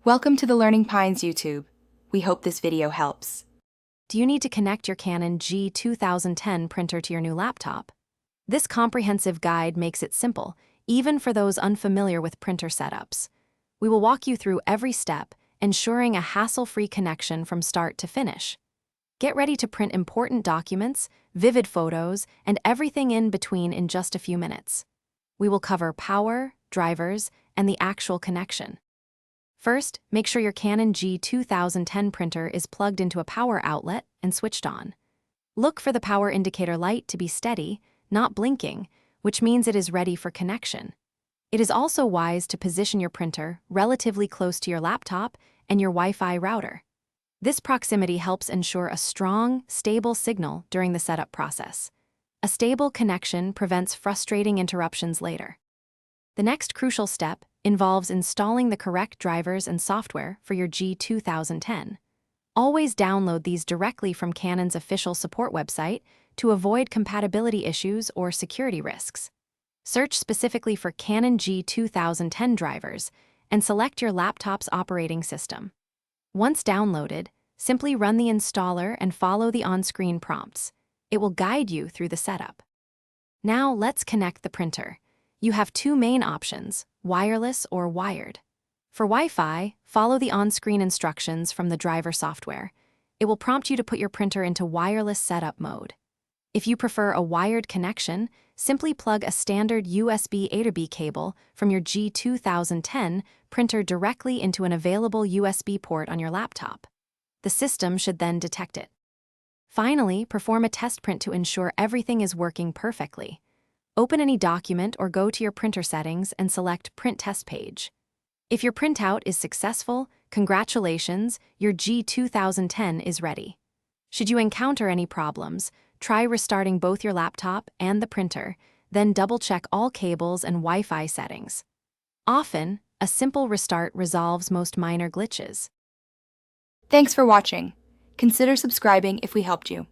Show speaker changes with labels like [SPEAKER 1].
[SPEAKER 1] Welcome to the Learning Pines YouTube. We hope this video helps.
[SPEAKER 2] Do you need to connect your Canon G2010 printer to your new laptop? This comprehensive guide makes it simple, even for those unfamiliar with printer setups. We will walk you through every step, ensuring a hassle-free connection from start to finish. Get ready to print important documents, vivid photos, and everything in between in just a few minutes. We will cover power, drivers, and the actual connection. First, make sure your Canon G2010 printer is plugged into a power outlet and switched on. Look for the power indicator light to be steady, not blinking, which means it is ready for connection. It is also wise to position your printer relatively close to your laptop and your Wi-Fi router. This proximity helps ensure a strong, stable signal during the setup process. A stable connection prevents frustrating interruptions later. The next crucial step involves installing the correct drivers and software for your G2010. Always download these directly from Canon's official support website to avoid compatibility issues or security risks. Search specifically for Canon G2010 drivers and select your laptop's operating system. Once downloaded, simply run the installer and follow the on-screen prompts. It will guide you through the setup. Now let's connect the printer. You have two main options, wireless or wired. For Wi-Fi, follow the on-screen instructions from the driver software. It will prompt you to put your printer into wireless setup mode. If you prefer a wired connection, simply plug a standard USB A to B cable from your G2010 printer directly into an available USB port on your laptop. The system should then detect it. Finally, perform a test print to ensure everything is working perfectly. Open any document or go to your printer settings and select Print Test Page. If your printout is successful, congratulations, your G2010 is ready. Should you encounter any problems, try restarting both your laptop and the printer, then double-check all cables and Wi-Fi settings. Often, a simple restart resolves most minor glitches.
[SPEAKER 1] Thanks for watching. Consider subscribing if we helped you.